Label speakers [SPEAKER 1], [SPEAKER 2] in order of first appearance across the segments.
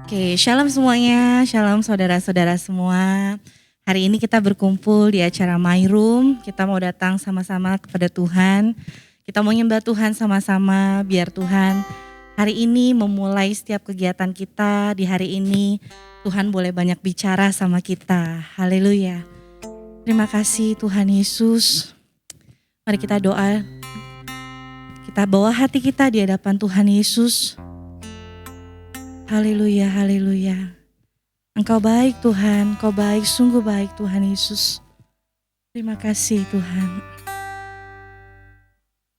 [SPEAKER 1] Oke, shalom semuanya, shalom saudara-saudara semua. Hari ini kita berkumpul di acara My Room. Kita mau datang sama-sama kepada Tuhan. Kita mau nyembah Tuhan sama-sama, biar Tuhan hari ini memulai setiap kegiatan kita. Di hari ini Tuhan boleh banyak bicara sama kita. Haleluya. Terima kasih Tuhan Yesus. Mari kita doa. Kita bawa hati kita di hadapan Tuhan Yesus. Haleluya, haleluya. Engkau baik Tuhan, Engkau baik, sungguh baik Tuhan Yesus. Terima kasih Tuhan.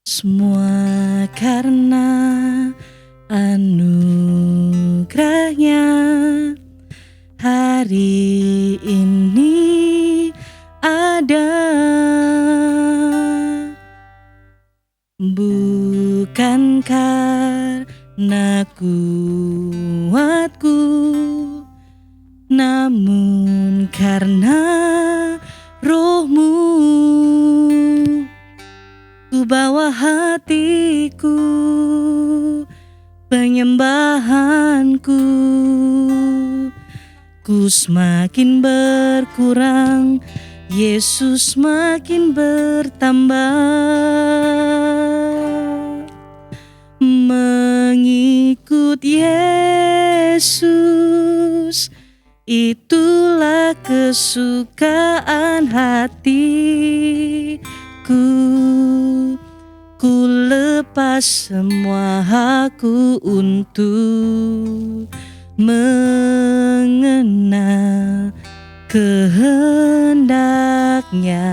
[SPEAKER 1] Semua karena anugerahnya hari ini ada. Bukan karena kuatku, namun karena roh-Mu. Ku bawa hatiku, penyembahanku, ku semakin berkurang, Yesus makin bertambah. Mengikut Yesus, itulah kesukaan hatiku. Ku lepas semua hakku untuk mengenal kehendaknya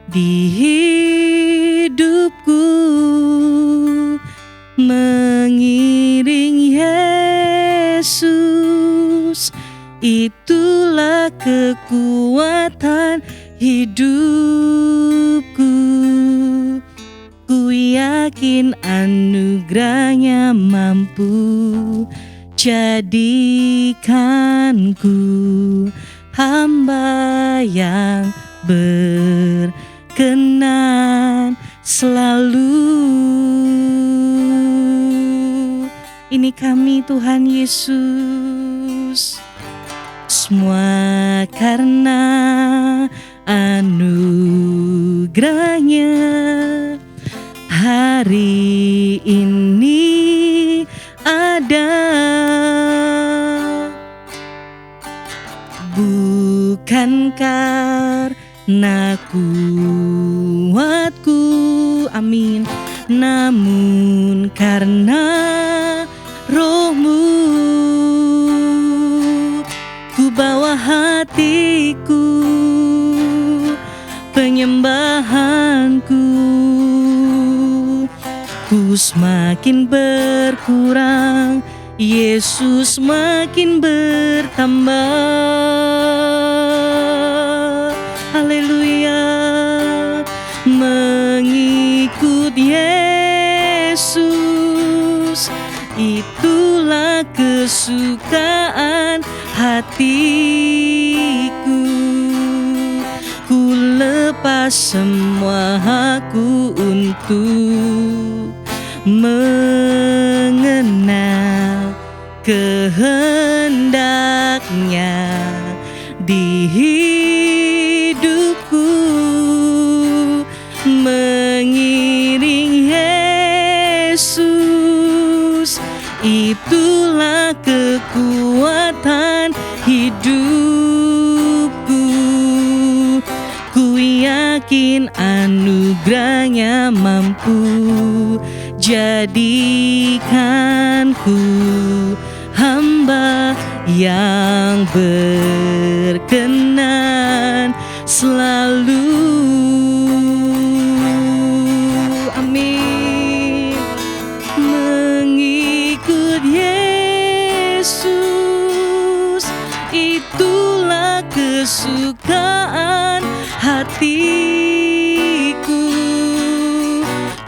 [SPEAKER 1] di hidupku. Mengiring Yesus, itulah kekuatan hidupku. Ku yakin anugerahnya mampu jadikanku hamba yang berkenan selalu. Ini kami Tuhan Yesus, semua karena anugerahnya hari ini ada. Bukan karena kuatku, amin, namun karena roh-Mu. Ku bawa hatiku, penyembahanku, ku semakin berkurang, Yesus makin bertambah. Haleluya. Mengikut Yesus, itulah kesukaan hatiku. Ku lepas semua hakku untuk mengenal kehendaknya di hidupku. Mengiring Yesus, itulah kekuatan hidupku. Ku yakin anugerahnya mampu jadikanku hamba yang berkenan selalu. Amin. Mengikut Yesus, itulah kesukaan hatiku.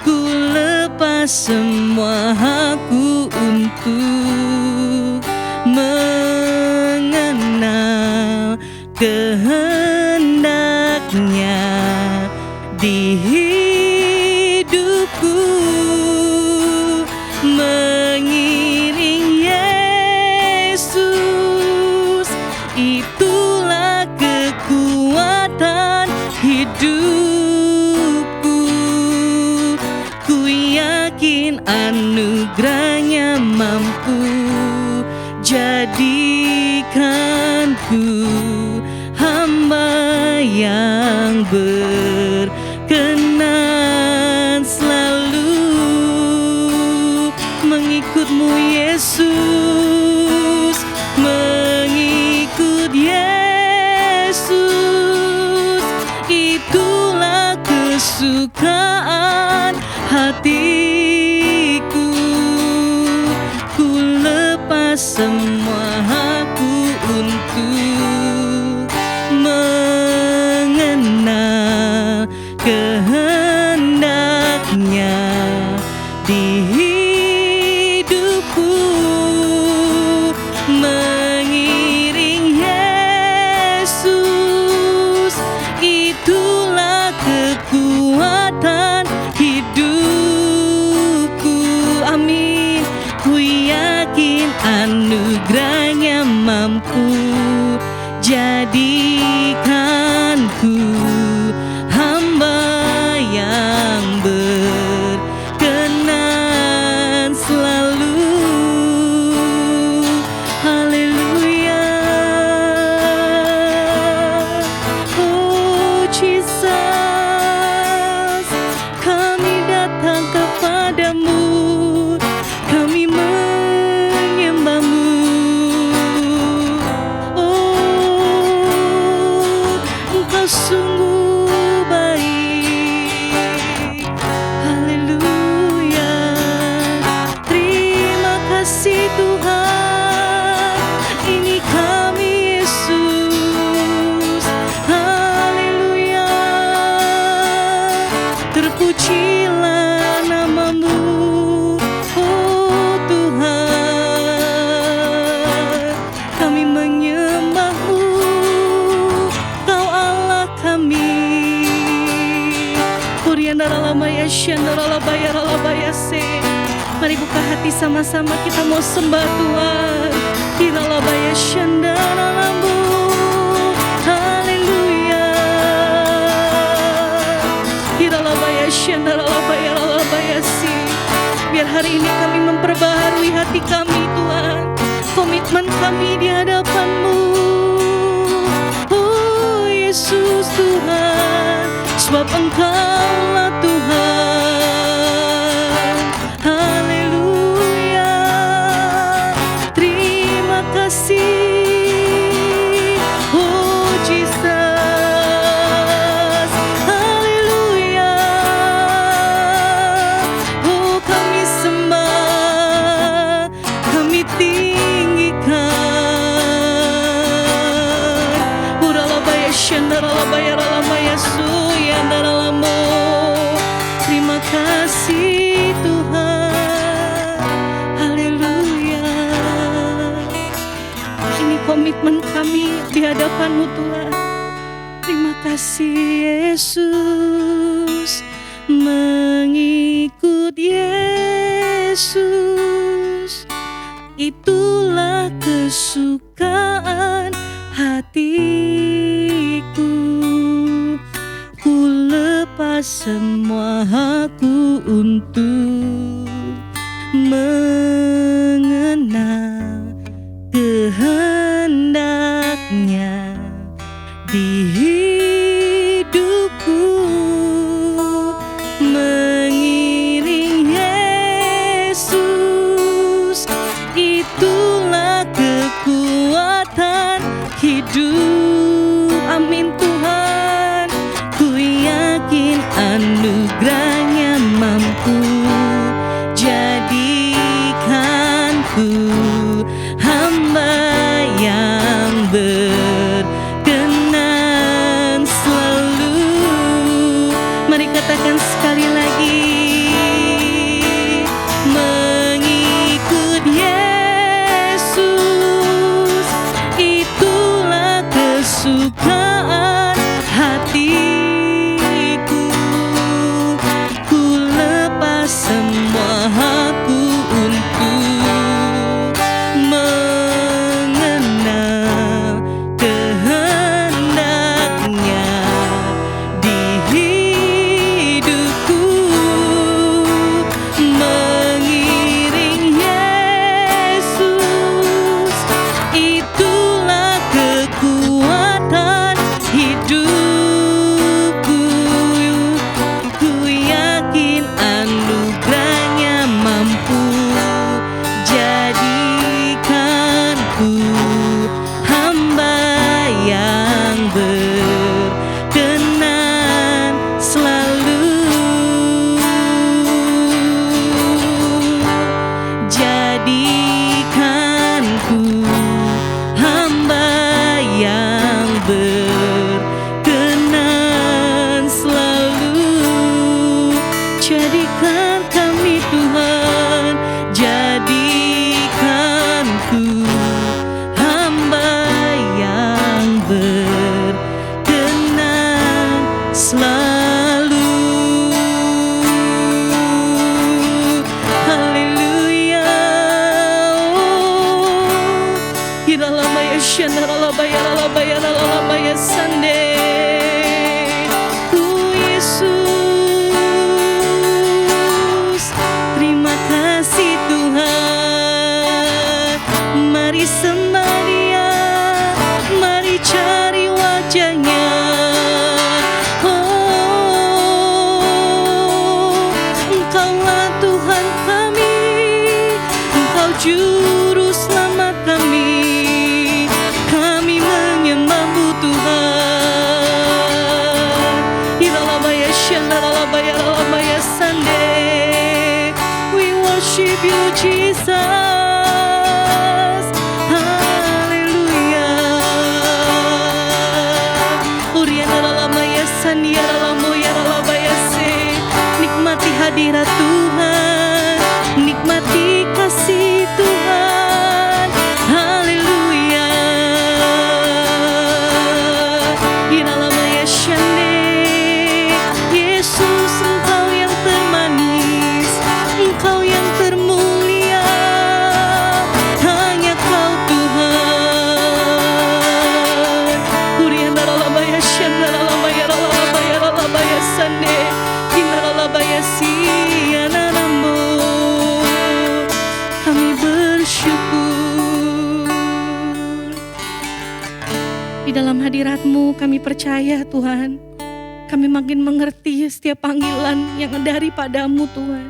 [SPEAKER 1] Ku lepas semua hakku untuk mengenal kehendaknya di hidupku. Mengiring Yesus, Ku yakin anugerahnya mampu jadikanku hamba yang berkenan selalu mengikut-Mu Yesus, mengikut Yesus, itulah kesukaan hatiku. Ku lepas semua aku untuk mengenal kehendaknya di hidupku, mengiring Yesus, itulah kekuatan hidupku. Amin. Ku yakin anugerahnya mampu jadikanku hamba yang berkenan selalu. Haleluya. Oh Jesus, kami datang kepadamu, kami menyembah-Mu. Oh, Engkau sungguh baik. Haleluya. Terima kasih Tuhan, ini kami Yesus. Haleluya. Terpujilah nama-Mu, oh Tuhan. Kami menyembah-Mu, Kau Allah kami. Kuriandaralabaya syandaralabaya ralabaya se. Mari buka hati sama-sama, kita mau sembah Tuhan. Hiralabaya syandaralamu. Haleluya. Hiralabaya syandaralabaya ralabaya si. Biar hari ini kami memperbaharui hati kami Tuhan, komitmen kami di hadapan-Mu. Oh Yesus Tuhan, sebab Engkaulah Tuhan. Haleluya. Terima kasih, oh Jesus. Haleluya. Oh kami sembah, kami tinggikan. Uralabaya syandaralabaya ralamaya suyandaralamo. Terima kasih Tuhan. Haleluya. Ini komitmen kami di hadapan-Mu Tuhan. Terima kasih Yesus, mengikut Yesus, itulah kesukaan hatiku. Ku lepas semua aku untuk mengenal kehendaknya di hidupku, mengiring Yesus, itulah kekuatan hidup. Amin Tuhan. Ku yakin anugerahnya mampu jadikanku hamba yang berkenan selalu. Mari katakan sekali lagi. Mengikut Yesus, itulah kesukaan hatiku. Ku lepas semua aku untuk worship you Jesus. Haleluya. Nikmati hadirat Tuhan, nikmati kasih Tuhan. Haleluya. Yesus, Engkau yang termanis, Engkau yang termulia, hanya Kau Tuhan. Kami bersyukur. Di dalam hadirat-Mu kami percaya Tuhan, kami makin mengerti setiap panggilan yang daripada-Mu Tuhan.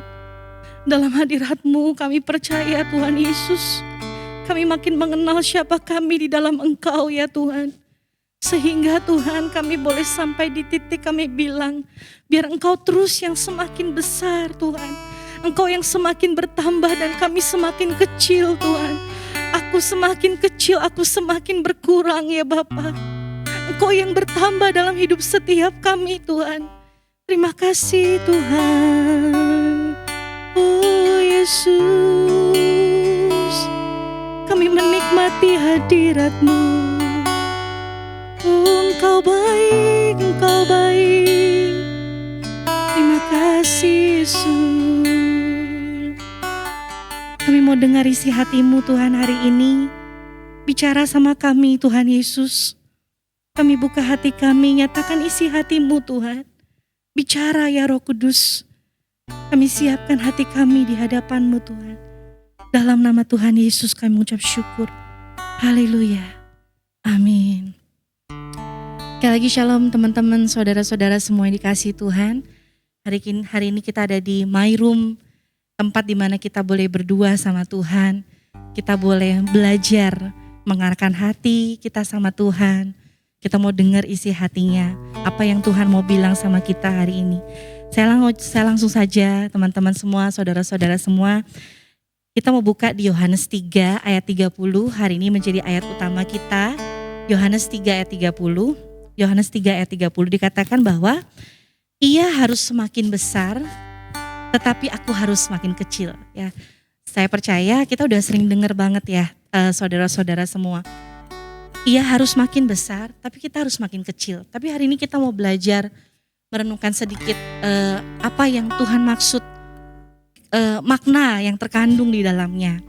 [SPEAKER 1] Dalam hadirat-Mu kami percaya Tuhan Yesus, kami makin mengenal siapa kami di dalam Engkau ya Tuhan. Sehingga Tuhan kami boleh sampai di titik kami bilang, biar Engkau terus yang semakin besar Tuhan. Engkau yang semakin bertambah dan kami semakin kecil Tuhan. Aku semakin kecil, aku semakin berkurang ya Bapa. Engkau yang bertambah dalam hidup setiap kami Tuhan. Terima kasih Tuhan. Oh Yesus, kami menikmati hadirat-Mu. Engkau baik, Engkau baik. Terima kasih Yesus. Kami mau dengar isi hati-Mu Tuhan hari ini. Bicara sama kami Tuhan Yesus. Kami buka hati kami, nyatakan isi hati-Mu Tuhan. Bicara ya Roh Kudus. Kami siapkan hati kami di hadapan-Mu Tuhan. Dalam nama Tuhan Yesus kami mengucap syukur. Haleluya. Amin. Sekali lagi shalom teman-teman, saudara-saudara semua yang dikasihi Tuhan. Hari ini kita ada di My Room, tempat di mana kita boleh berdua sama Tuhan. Kita boleh belajar mengarahkan hati kita sama Tuhan. Kita mau dengar isi hatinya, apa yang Tuhan mau bilang sama kita hari ini. Saya langsung saja teman-teman semua, saudara-saudara semua. Kita mau buka di Yohanes 3 ayat 30, hari ini menjadi ayat utama kita. Yohanes 3 ayat 30. Yohanes 3 ayat 30 dikatakan bahwa ia harus semakin besar, tetapi aku harus semakin kecil. Ya, saya percaya kita udah sering dengar banget ya, saudara-saudara semua. Ia harus makin besar, tapi kita harus makin kecil. Tapi hari ini kita mau belajar merenungkan sedikit apa yang Tuhan maksud, makna yang terkandung di dalamnya.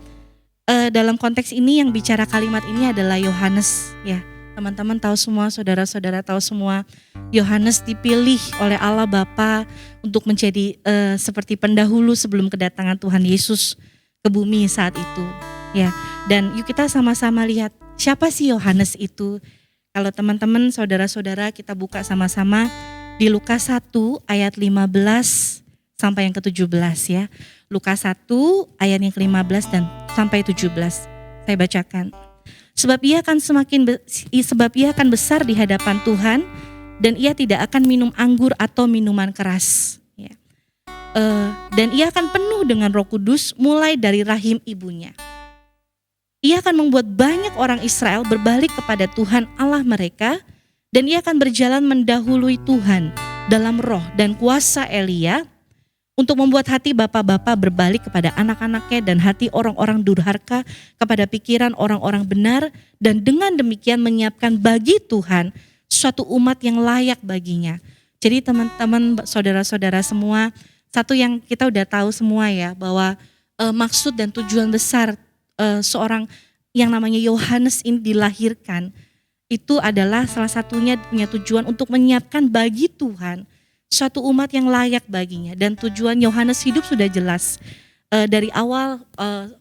[SPEAKER 1] Dalam konteks ini yang bicara kalimat ini adalah Yohanes ya. Teman-teman tahu semua, saudara-saudara tahu semua, Yohanes dipilih oleh Allah Bapa untuk menjadi seperti pendahulu sebelum kedatangan Tuhan Yesus ke bumi saat itu. Ya, dan yuk kita sama-sama lihat siapa sih Yohanes itu. Kalau teman-teman, saudara-saudara kita buka sama-sama di Lukas 1 ayat 15 sampai yang ke-17 ya. Lukas 1 ayat yang ke-15 dan sampai 17. Saya bacakan. Sebab ia akan besar di hadapan Tuhan dan ia tidak akan minum anggur atau minuman keras. Ya. Dan ia akan penuh dengan Roh Kudus mulai dari rahim ibunya. Ia akan membuat banyak orang Israel berbalik kepada Tuhan Allah mereka dan ia akan berjalan mendahului Tuhan dalam roh dan kuasa Elia untuk membuat hati bapa-bapa berbalik kepada anak-anaknya dan hati orang-orang durhaka kepada pikiran orang-orang benar dan dengan demikian menyiapkan bagi Tuhan suatu umat yang layak baginya. Jadi teman-teman, saudara-saudara semua, satu yang kita udah tahu semua ya, bahwa maksud dan tujuan besar seorang yang namanya Yohanes ini dilahirkan itu adalah salah satunya punya tujuan untuk menyiapkan bagi Tuhan suatu umat yang layak baginya. Dan tujuan Yohanes hidup sudah jelas. Dari awal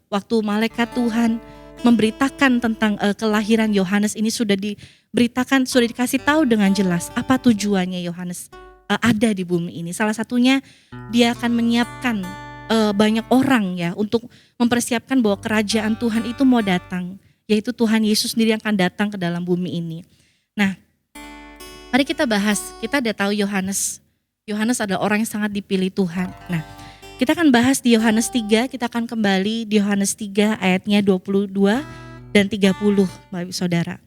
[SPEAKER 1] waktu malaikat Tuhan memberitakan tentang kelahiran Yohanes ini sudah diberitakan, sudah dikasih tahu dengan jelas apa tujuannya Yohanes ada di bumi ini. Salah satunya dia akan menyiapkan banyak orang ya untuk mempersiapkan bahwa kerajaan Tuhan itu mau datang. Yaitu Tuhan Yesus sendiri yang akan datang ke dalam bumi ini. Nah, mari kita bahas. Kita udah tahu Yohanes adalah orang yang sangat dipilih Tuhan. Nah, Kita akan bahas di Yohanes 3, kita akan kembali di Yohanes 3 ayatnya 22 dan 30 Bapak Ibu Saudara.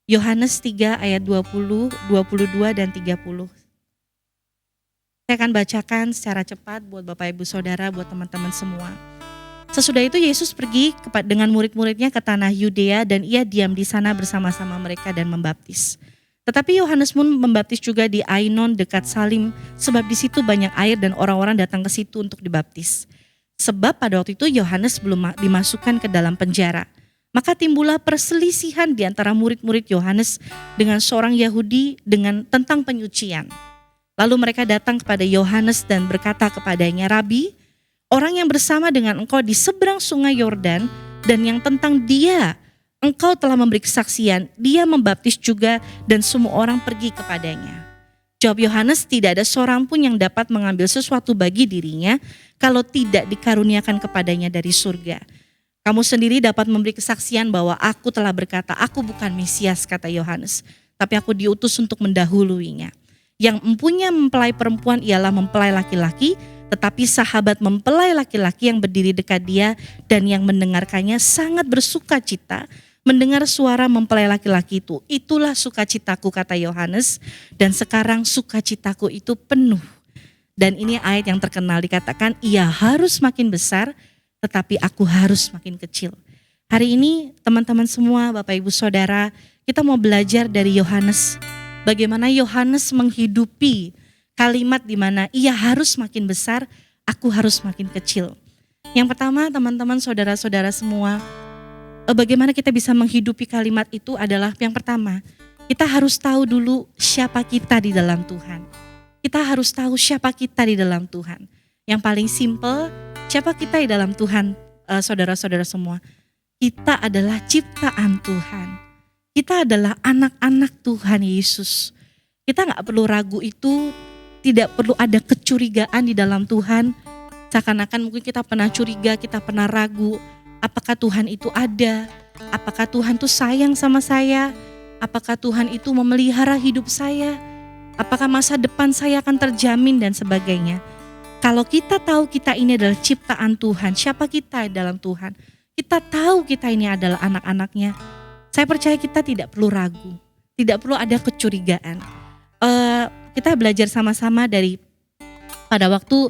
[SPEAKER 1] Yohanes 3 ayat 20, 22 dan 30. Saya akan bacakan secara cepat buat Bapak Ibu Saudara, buat teman-teman semua. Sesudah itu Yesus pergi dengan murid-muridnya ke tanah Yudea dan ia diam di sana bersama-sama mereka dan membaptis. Tetapi Yohanes pun membaptis juga di Ainon dekat Salim, sebab di situ banyak air dan orang-orang datang ke situ untuk dibaptis. Sebab pada waktu itu Yohanes belum dimasukkan ke dalam penjara. Maka timbullah perselisihan di antara murid-murid Yohanes dengan seorang Yahudi tentang penyucian. Lalu mereka datang kepada Yohanes dan berkata kepadanya, "Rabi, orang yang bersama dengan engkau di seberang sungai Yordan dan yang tentang dia engkau telah memberi kesaksian, dia membaptis juga dan semua orang pergi kepadanya." Jawab Yohanes, "Tidak ada seorang pun yang dapat mengambil sesuatu bagi dirinya kalau tidak dikaruniakan kepadanya dari surga. Kamu sendiri dapat memberi kesaksian bahwa aku telah berkata, aku bukan Mesias," kata Yohanes, "tapi aku diutus untuk mendahuluinya. Yang empunya mempelai perempuan ialah mempelai laki-laki, tetapi sahabat mempelai laki-laki yang berdiri dekat dia dan yang mendengarkannya sangat bersuka cita mendengar suara mempelai laki-laki itu. Itulah sukacitaku," kata Yohanes, "dan sekarang sukacitaku itu penuh." Dan ini ayat yang terkenal, dikatakan, "Ia harus makin besar, tetapi aku harus makin kecil." Hari ini teman-teman semua, Bapak Ibu Saudara, kita mau belajar dari Yohanes. Bagaimana Yohanes menghidupi kalimat di mana ia harus makin besar, aku harus makin kecil. Yang pertama, teman-teman saudara-saudara semua, bagaimana kita bisa menghidupi kalimat itu adalah yang pertama, kita harus tahu dulu siapa kita di dalam Tuhan. Kita harus tahu siapa kita di dalam Tuhan. Yang paling simple, siapa kita di dalam Tuhan, saudara-saudara semua. Kita adalah ciptaan Tuhan. Kita adalah anak-anak Tuhan Yesus. Kita gak perlu ragu itu, tidak perlu ada kecurigaan di dalam Tuhan. Seakan-akan mungkin kita pernah curiga, kita pernah ragu. Apakah Tuhan itu ada? Apakah Tuhan itu sayang sama saya? Apakah Tuhan itu memelihara hidup saya? Apakah masa depan saya akan terjamin dan sebagainya? Kalau kita tahu kita ini adalah ciptaan Tuhan, siapa kita dalam Tuhan? Kita tahu kita ini adalah anak-anaknya. Saya percaya kita tidak perlu ragu, tidak perlu ada kecurigaan. Kita belajar sama-sama dari pada waktu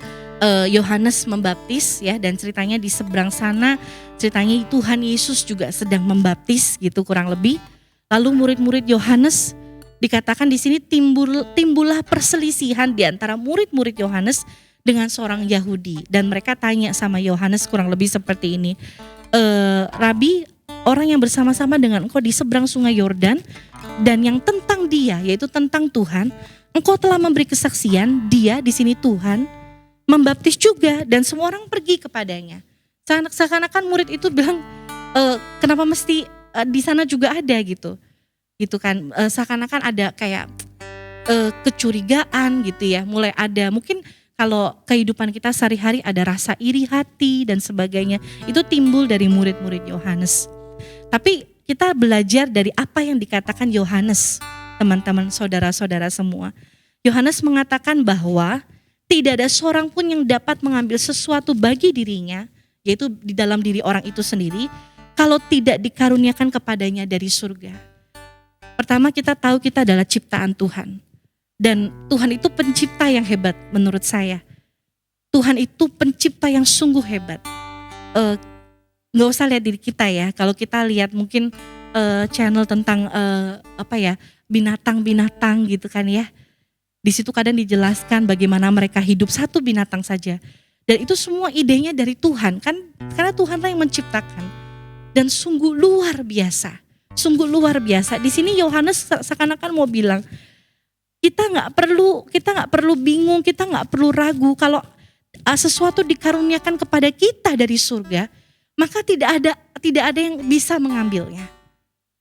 [SPEAKER 1] Yohanes membaptis ya, dan ceritanya di seberang sana ceritanya Tuhan Yesus juga sedang membaptis gitu kurang lebih. Lalu murid-murid Yohanes dikatakan di sini timbullah perselisihan di antara murid-murid Yohanes dengan seorang Yahudi, dan mereka tanya sama Yohanes kurang lebih seperti ini, "Rabi, orang yang bersama-sama dengan engkau di seberang sungai Yordan dan yang tentang dia, yaitu tentang Tuhan, engkau telah memberi kesaksian, dia di sini Tuhan membaptis juga dan semua orang pergi kepadanya." Seakan-akan murid itu bilang, kenapa mesti di sana juga ada gitu kan? Seakan-akan ada kayak kecurigaan gitu ya, mulai ada mungkin. Kalau kehidupan kita sehari-hari ada rasa iri hati dan sebagainya, itu timbul dari murid-murid Yohanes. Tapi kita belajar dari apa yang dikatakan Yohanes, teman-teman saudara-saudara semua. Yohanes mengatakan bahwa tidak ada seorang pun yang dapat mengambil sesuatu bagi dirinya, yaitu di dalam diri orang itu sendiri, kalau tidak dikaruniakan kepadanya dari surga. Pertama, kita tahu kita adalah ciptaan Tuhan. Dan Tuhan itu pencipta yang hebat menurut saya. Tuhan itu pencipta yang sungguh hebat. Gak usah lihat diri kita ya. Kalau kita lihat mungkin channel tentang binatang-binatang gitu kan ya. Di situ kadang dijelaskan bagaimana mereka hidup, satu binatang saja. Dan itu semua idenya dari Tuhan kan. Karena Tuhanlah yang menciptakan. Dan sungguh luar biasa. Sungguh luar biasa. Di sini Yohanes seakan-akan mau bilang, kita nggak perlu bingung, kita nggak perlu ragu kalau sesuatu dikaruniakan kepada kita dari surga, maka tidak ada yang bisa mengambilnya.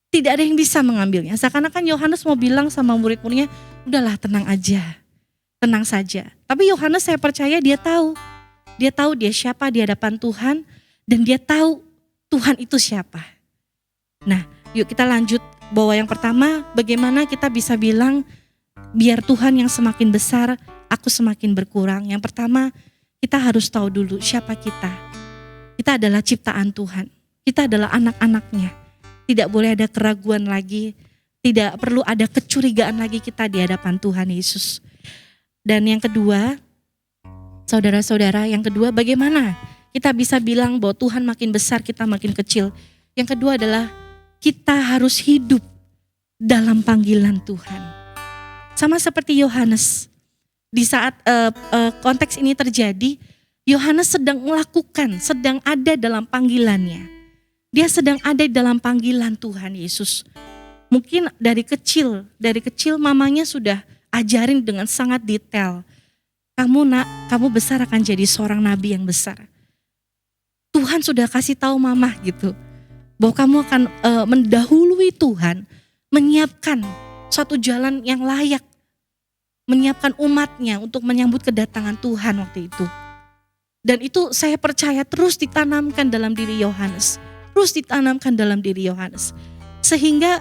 [SPEAKER 1] Tidak ada yang bisa mengambilnya. Seakan-akan Yohanes mau bilang sama murid-muridnya, udahlah tenang aja, tenang saja. Tapi Yohanes saya percaya dia tahu dia siapa di hadapan Tuhan dan dia tahu Tuhan itu siapa. Nah, yuk kita lanjut bahwa yang pertama bagaimana kita bisa bilang biar Tuhan yang semakin besar, aku semakin berkurang. Yang pertama, kita harus tahu dulu siapa kita. Kita adalah ciptaan Tuhan. Kita adalah anak-anaknya. Tidak boleh ada keraguan lagi. Tidak perlu ada kecurigaan lagi kita di hadapan Tuhan Yesus. Dan yang kedua, saudara-saudara, yang kedua bagaimana kita bisa bilang bahwa Tuhan makin besar, kita makin kecil. Yang kedua adalah kita harus hidup dalam panggilan Tuhan. Sama seperti Yohanes. Di saat konteks ini terjadi, Yohanes sedang melakukan, sedang ada dalam panggilannya. Dia sedang ada dalam panggilan Tuhan Yesus. Mungkin dari kecil mamanya sudah ajarin dengan sangat detail. Kamu besar akan jadi seorang nabi yang besar. Tuhan sudah kasih tahu mama gitu, bahwa kamu akan mendahului Tuhan, menyiapkan suatu jalan yang layak, menyiapkan umatnya untuk menyambut kedatangan Tuhan waktu itu. Dan itu saya percaya terus ditanamkan dalam diri Yohanes. Sehingga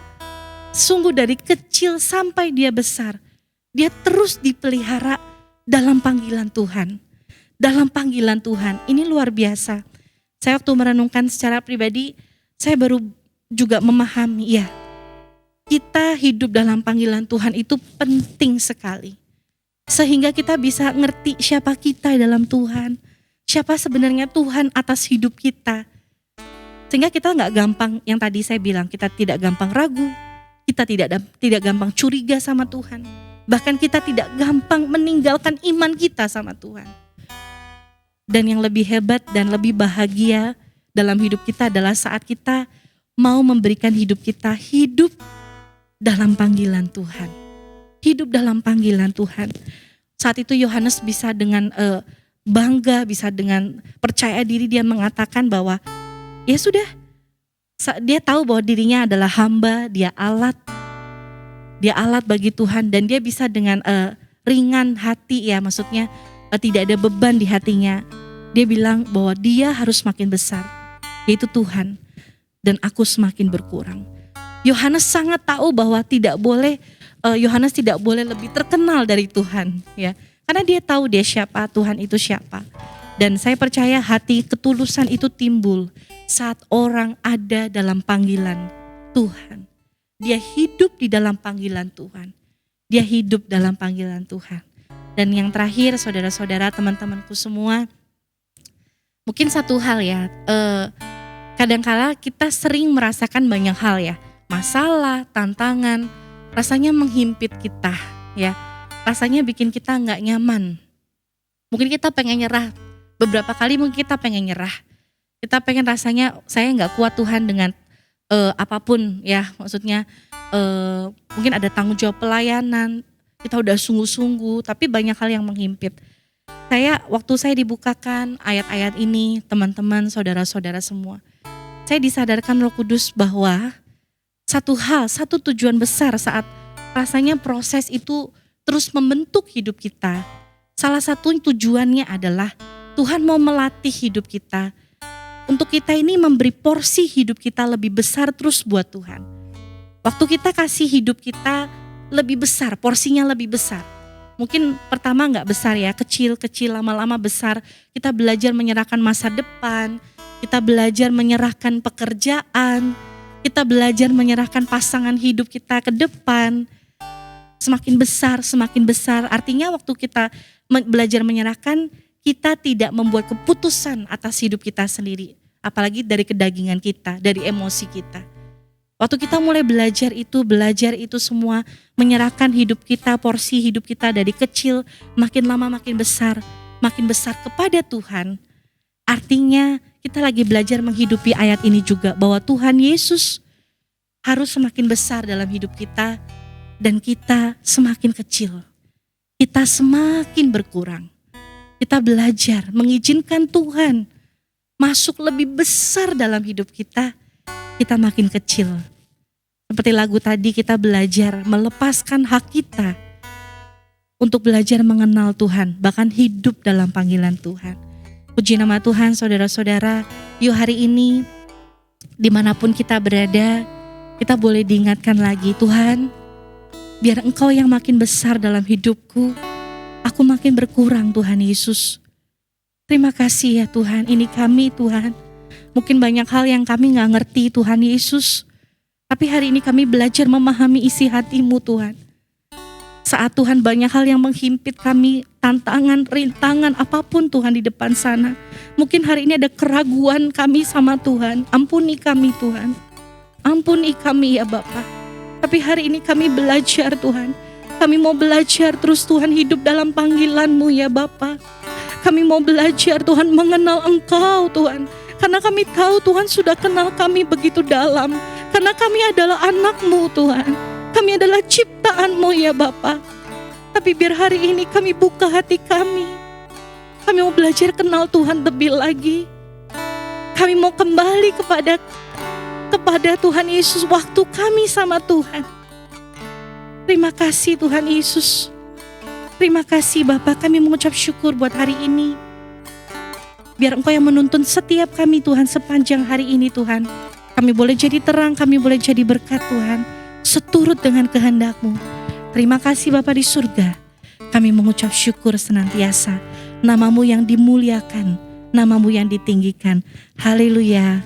[SPEAKER 1] sungguh dari kecil sampai dia besar, dia terus dipelihara dalam panggilan Tuhan. Ini luar biasa. Saya waktu merenungkan secara pribadi, saya baru juga memahami, ya, kita hidup dalam panggilan Tuhan itu penting sekali. Sehingga kita bisa ngerti siapa kita dalam Tuhan. Siapa sebenarnya Tuhan atas hidup kita. Sehingga kita gak gampang, yang tadi saya bilang, kita tidak gampang ragu. Kita tidak gampang curiga sama Tuhan. Bahkan kita tidak gampang meninggalkan iman kita sama Tuhan. Dan yang lebih hebat dan lebih bahagia dalam hidup kita adalah saat kita mau memberikan hidup kita hidup dalam panggilan Tuhan. Saat itu Yohanes bisa dengan bangga, bisa dengan percaya diri dia mengatakan bahwa ya sudah, dia tahu bahwa dirinya adalah hamba, dia alat bagi Tuhan, dan dia bisa dengan ringan hati, ya maksudnya tidak ada beban di hatinya. Dia bilang bahwa dia harus makin besar, yaitu Tuhan, dan aku semakin berkurang. Yohanes sangat tahu bahwa Yohanes tidak boleh lebih terkenal dari Tuhan, ya, karena dia tahu dia siapa, Tuhan itu siapa. Dan saya percaya hati ketulusan itu timbul saat orang ada dalam panggilan Tuhan. Dia hidup di dalam panggilan Tuhan. Dan yang terakhir, saudara-saudara, teman-temanku semua, mungkin satu hal ya, kadangkala kita sering merasakan banyak hal ya, masalah, tantangan, rasanya menghimpit kita, ya, rasanya bikin kita nggak nyaman. Mungkin kita pengen nyerah, beberapa kali mungkin kita pengen nyerah. Kita pengen rasanya saya nggak kuat Tuhan dengan apapun, ya, maksudnya mungkin ada tanggung jawab pelayanan, kita udah sungguh-sungguh, tapi banyak hal yang menghimpit. Waktu saya dibukakan ayat-ayat ini, teman-teman, saudara-saudara semua, saya disadarkan Roh Kudus bahwa satu tujuan besar saat rasanya proses itu terus membentuk hidup kita. Salah satu tujuannya adalah Tuhan mau melatih hidup kita. Untuk kita ini memberi porsi hidup kita lebih besar terus buat Tuhan. Waktu kita kasih hidup kita lebih besar, porsinya lebih besar. Mungkin pertama gak besar ya, kecil-kecil, lama-lama besar. Kita belajar menyerahkan masa depan, kita belajar menyerahkan pekerjaan, kita belajar menyerahkan pasangan hidup kita ke depan. Semakin besar, artinya waktu kita belajar menyerahkan, kita tidak membuat keputusan atas hidup kita sendiri. Apalagi dari kedagingan kita, dari emosi kita. Waktu kita mulai belajar itu semua, menyerahkan hidup kita, porsi hidup kita dari kecil, makin lama makin besar kepada Tuhan. Artinya kita lagi belajar menghidupi ayat ini juga, bahwa Tuhan Yesus harus semakin besar dalam hidup kita, dan kita semakin kecil. Kita semakin berkurang. Kita belajar mengizinkan Tuhan masuk lebih besar dalam hidup kita, kita makin kecil. Seperti lagu tadi, kita belajar melepaskan hak kita untuk belajar mengenal Tuhan, bahkan hidup dalam panggilan Tuhan. Puji nama Tuhan, saudara-saudara. Yuk hari ini, dimanapun kita berada, kita boleh diingatkan lagi, Tuhan, biar Engkau yang makin besar dalam hidupku, aku makin berkurang, Tuhan Yesus. Terima kasih ya Tuhan, ini kami Tuhan. Mungkin banyak hal yang kami gak ngerti Tuhan Yesus. Tapi hari ini kami belajar memahami isi hati-Mu Tuhan. Saat Tuhan banyak hal yang menghimpit kami, tantangan, rintangan, apapun Tuhan di depan sana. Mungkin hari ini ada keraguan kami sama Tuhan. Ampuni kami Tuhan. Ampuni kami ya Bapa. Tapi hari ini kami belajar Tuhan. Kami mau belajar terus Tuhan hidup dalam panggilan-Mu ya Bapa. Kami mau belajar Tuhan mengenal Engkau Tuhan. Karena kami tahu Tuhan sudah kenal kami begitu dalam. Karena kami adalah anak-Mu Tuhan. Kami adalah ciptaan-Mu ya Bapa. Tapi biar hari ini kami buka hati kami. Kami mau belajar kenal Tuhan lebih lagi. Kami mau kembali kepada Tuhan Yesus waktu kami sama Tuhan. Terima kasih Tuhan Yesus. Terima kasih Bapa, kami mengucap syukur buat hari ini. Biar Engkau yang menuntun setiap kami Tuhan sepanjang hari ini Tuhan. Kami boleh jadi terang, kami boleh jadi berkat Tuhan. Seturut dengan kehendak-Mu. Terima kasih Bapa di surga. Kami mengucap syukur senantiasa. Nama-Mu yang dimuliakan, nama-Mu yang ditinggikan. Haleluya.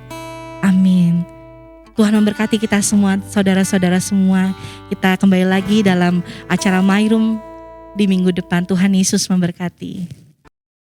[SPEAKER 1] Amin. Tuhan memberkati kita semua, saudara-saudara semua. Kita kembali lagi dalam acara My Room di minggu depan. Tuhan Yesus memberkati.